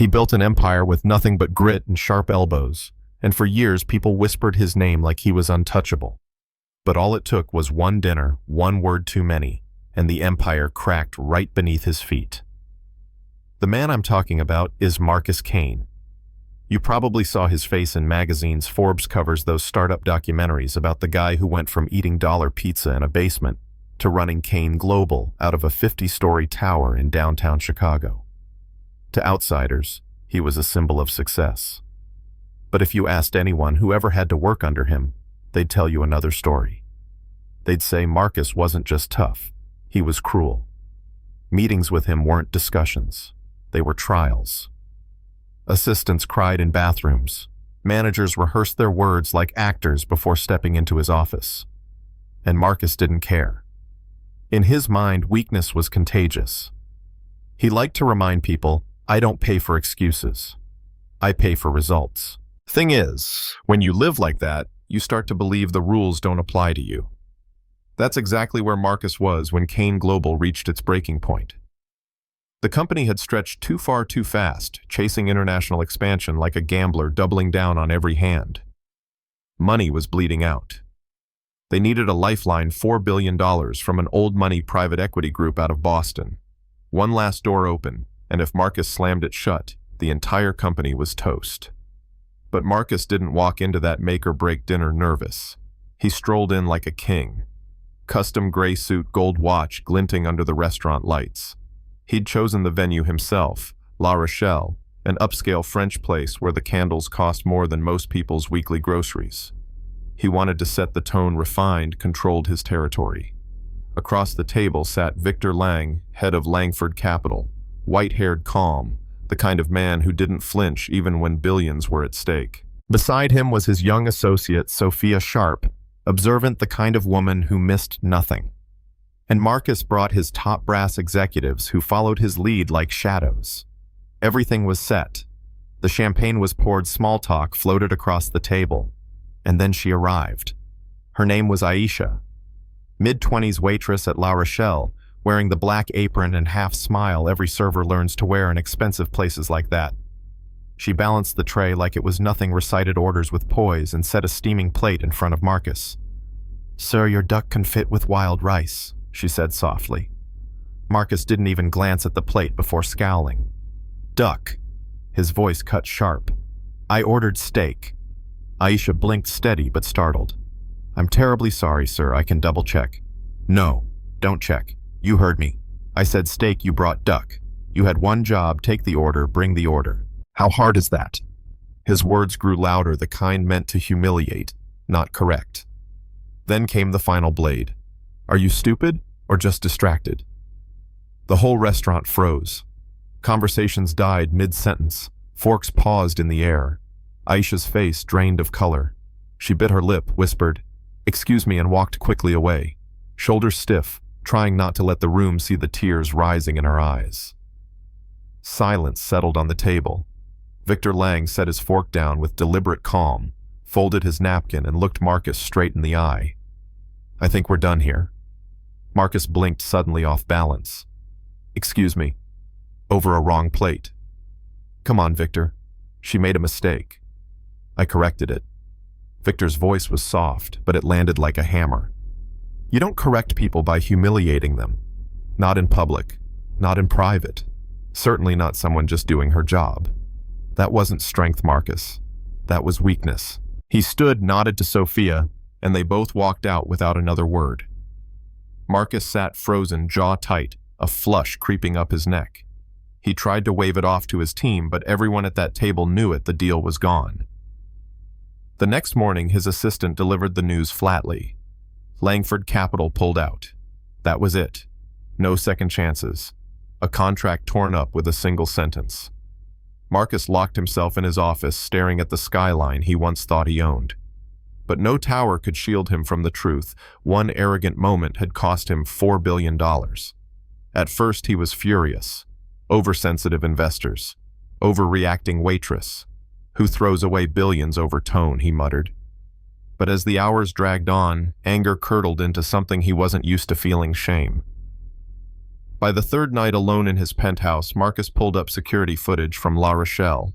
He built an empire with nothing but grit and sharp elbows, and for years people whispered his name like he was untouchable. But all it took was one dinner, one word too many, and the empire cracked right beneath his feet. The man I'm talking about is Marcus Kane. You probably saw his face in magazines. Forbes covers those startup documentaries about the guy who went from eating dollar pizza in a basement to running Kane Global out of a 50-story tower in downtown Chicago. To outsiders, he was a symbol of success. But if you asked anyone who ever had to work under him, they'd tell you another story. They'd say Marcus wasn't just tough, he was cruel. Meetings with him weren't discussions, they were trials. Assistants cried in bathrooms. Managers rehearsed their words like actors before stepping into his office. And Marcus didn't care. In his mind, weakness was contagious. He liked to remind people, I don't pay for excuses. I pay for results. Thing is, when you live like that, you start to believe the rules don't apply to you. That's exactly where Marcus was when Kane Global reached its breaking point. The company had stretched too far too fast, chasing international expansion like a gambler doubling down on every hand. Money was bleeding out. They needed a lifeline, $4 billion from an old money private equity group out of Boston. One last door open, and if Marcus slammed it shut, the entire company was toast. But Marcus didn't walk into that make-or-break dinner nervous. He strolled in like a king. Custom gray suit, gold watch glinting under the restaurant lights. He'd chosen the venue himself, La Rochelle, an upscale French place where the candles cost more than most people's weekly groceries. He wanted to set the tone, refined, controlled his territory. Across the table sat Victor Lang, head of Langford Capital, white-haired, calm, the kind of man who didn't flinch even when billions were at stake. Beside him was his young associate, Sophia Sharp, observant, the kind of woman who missed nothing. And Marcus brought his top brass executives who followed his lead like shadows. Everything was set. The champagne was poured, small talk floated across the table. And then she arrived. Her name was Aisha. Mid-20s waitress at La Rochelle, wearing the black apron and half smile every server learns to wear in expensive places like that. She balanced the tray like it was nothing, recited orders with poise, and set a steaming plate in front of Marcus. "Sir, your duck confit with wild rice," she said softly. Marcus didn't even glance at the plate before scowling. "Duck." His voice cut sharp. "I ordered steak." Aisha blinked, steady but startled. "I'm terribly sorry, sir. I can double-check." "No, don't check. You heard me. I said steak, you brought duck. You had one job, take the order, bring the order. How hard is that?" His words grew louder, the kind meant to humiliate, not correct. Then came the final blade. "Are you stupid or just distracted?" The whole restaurant froze. Conversations died mid-sentence. Forks paused in the air. Aisha's face drained of color. She bit her lip, whispered, "Excuse me," and walked quickly away, shoulders stiff, trying not to let the room see the tears rising in her eyes. Silence settled on the table. Victor Lang set his fork down with deliberate calm, folded his napkin, and looked Marcus straight in the eye. "I think we're done here." Marcus blinked, suddenly off balance. "Excuse me. Over a wrong plate." "Come on, Victor. She made a mistake." I corrected it. Victor's voice was soft, but it landed like a hammer. "You don't correct people by humiliating them. Not in public, not in private. Certainly not someone just doing her job. That wasn't strength, Marcus. That was weakness." He stood, nodded to Sophia, and they both walked out without another word. Marcus sat frozen, jaw tight, a flush creeping up his neck. He tried to wave it off to his team, but everyone at that table knew it, the deal was gone. The next morning, his assistant delivered the news flatly. Langford Capital pulled out. That was it. No second chances. A contract torn up with a single sentence. Marcus locked himself in his office, staring at the skyline he once thought he owned. But no tower could shield him from the truth. One arrogant moment had cost him $4 billion. At first he was furious. Oversensitive investors. Overreacting waitress. Who throws away billions over tone, he muttered. But as the hours dragged on, anger curdled into something he wasn't used to feeling: shame. By the third night alone in his penthouse, Marcus pulled up security footage from La Rochelle.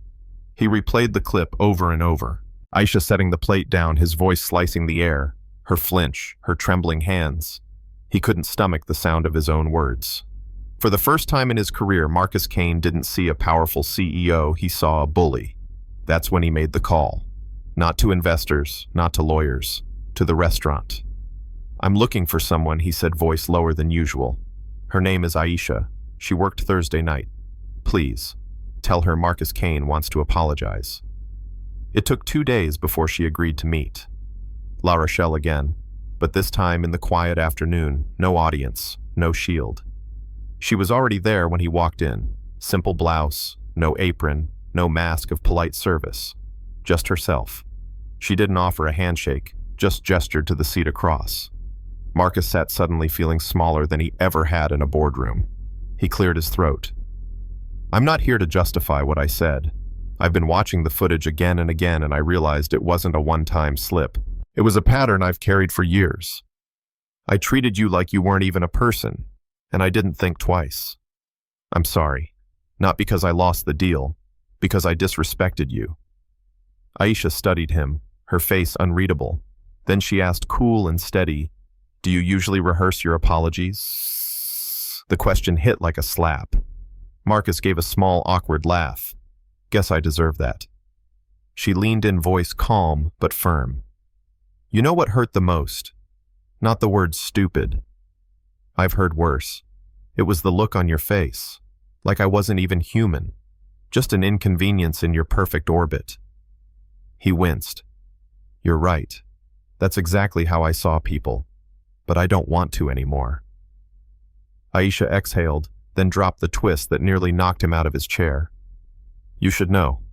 He replayed the clip over and over. Aisha setting the plate down, his voice slicing the air, her flinch, her trembling hands. He couldn't stomach the sound of his own words. For the first time in his career, Marcus Kane didn't see a powerful CEO, he saw a bully. That's when he made the call. Not to investors, not to lawyers, to the restaurant. "I'm looking for someone," he said, voice lower than usual. "Her name is Aisha. She worked Thursday night. Please, tell her Marcus Kane wants to apologize." It took 2 days before she agreed to meet. La Rochelle again, but this time in the quiet afternoon, no audience, no shield. She was already there when he walked in. Simple blouse, no apron, no mask of polite service. Just herself. She didn't offer a handshake, just gestured to the seat across. Marcus sat suddenly feeling smaller than he ever had in a boardroom. He cleared his throat. "I'm not here to justify what I said. I've been watching the footage again and again, and I realized it wasn't a one-time slip. It was a pattern I've carried for years. I treated you like you weren't even a person, and I didn't think twice. I'm sorry. Not because I lost the deal, because I disrespected you." Aisha studied him, her face unreadable. Then she asked, cool and steady, "Do you usually rehearse your apologies?" The question hit like a slap. Marcus gave a small, awkward laugh. "Guess I deserve that." She leaned in, voice calm but firm. "You know what hurt the most? Not the word stupid. I've heard worse. It was the look on your face, like I wasn't even human, just an inconvenience in your perfect orbit." He winced. "You're right. That's exactly how I saw people, but I don't want to anymore." Aisha exhaled, then dropped the twist that nearly knocked him out of his chair. "You should know.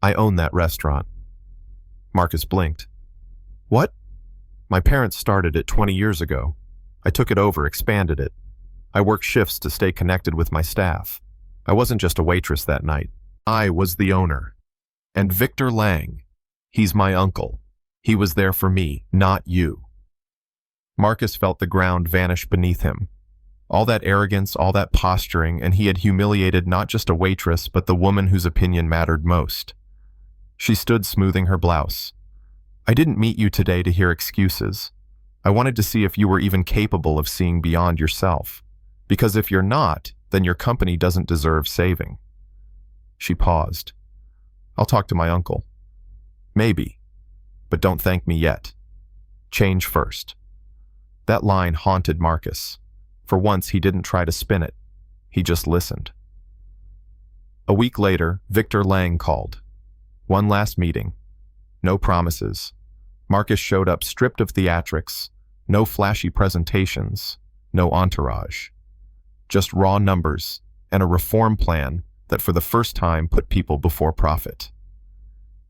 I own that restaurant." Marcus blinked. "What?" "My parents started it 20 years ago. I took it over, expanded it. I worked shifts to stay connected with my staff. I wasn't just a waitress that night. I was the owner. And Victor Lang, he's my uncle. He was there for me, not you." Marcus felt the ground vanish beneath him. All that arrogance, all that posturing, and he had humiliated not just a waitress, but the woman whose opinion mattered most. She stood smoothing her blouse. "I didn't meet you today to hear excuses. I wanted to see if you were even capable of seeing beyond yourself. Because if you're not, then your company doesn't deserve saving." She paused. "I'll talk to my uncle. Maybe. But don't thank me yet. Change first." That line haunted Marcus. For once, he didn't try to spin it. He just listened. A week later, Victor Lang called. One last meeting. No promises. Marcus showed up stripped of theatrics, no flashy presentations, no entourage. Just raw numbers and a reform plan that for the first time put people before profit.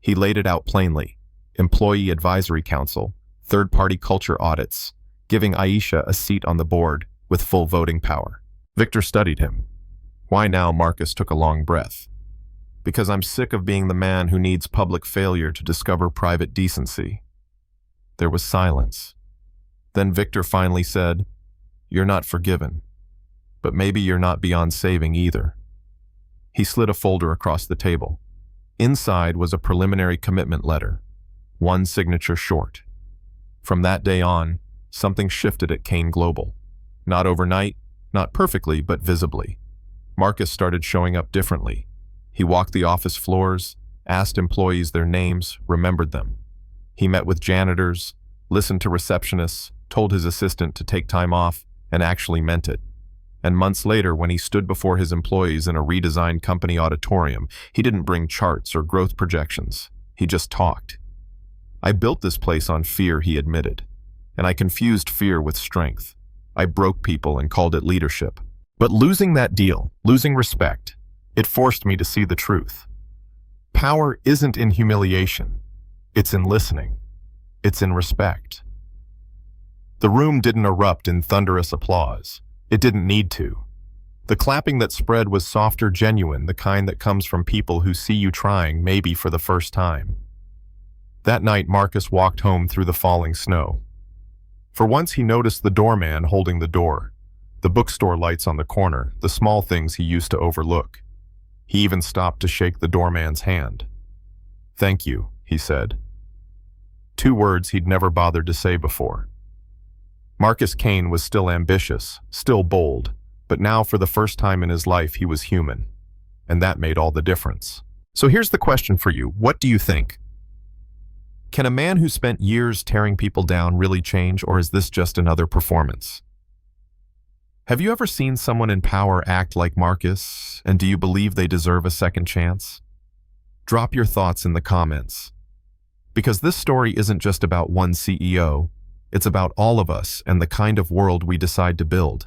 He laid it out plainly. Employee advisory council, third-party culture audits, giving Aisha a seat on the board with full voting power. Victor studied him. "Why now?" Marcus took a long breath. "Because I'm sick of being the man who needs public failure to discover private decency." There was silence. Then Victor finally said, "You're not forgiven. But maybe you're not beyond saving either." He slid a folder across the table. Inside was a preliminary commitment letter, one signature short. From that day on, something shifted at Kane Global. Not overnight, not perfectly, but visibly. Marcus started showing up differently. He walked the office floors, asked employees their names, remembered them. He met with janitors, listened to receptionists, told his assistant to take time off, and actually meant it. And months later, when he stood before his employees in a redesigned company auditorium, he didn't bring charts or growth projections. He just talked. "I built this place on fear," he admitted. "And I confused fear with strength. I broke people and called it leadership. But losing that deal, losing respect, it forced me to see the truth. Power isn't in humiliation. It's in listening. It's in respect." The room didn't erupt in thunderous applause. It didn't need to. The clapping that spread was softer, genuine, the kind that comes from people who see you trying, maybe for the first time. That night, Marcus walked home through the falling snow. For once, he noticed the doorman holding the door. The bookstore lights on the corner, the small things he used to overlook. He even stopped to shake the doorman's hand. "Thank you," he said. 2 words he'd never bothered to say before. Marcus Kane was still ambitious, still bold, but now for the first time in his life he was human. And that made all the difference. So here's the question for you. What do you think? Can a man who spent years tearing people down really change, or is this just another performance? Have you ever seen someone in power act like Marcus, and do you believe they deserve a second chance? Drop your thoughts in the comments. Because this story isn't just about one CEO, it's about all of us and the kind of world we decide to build.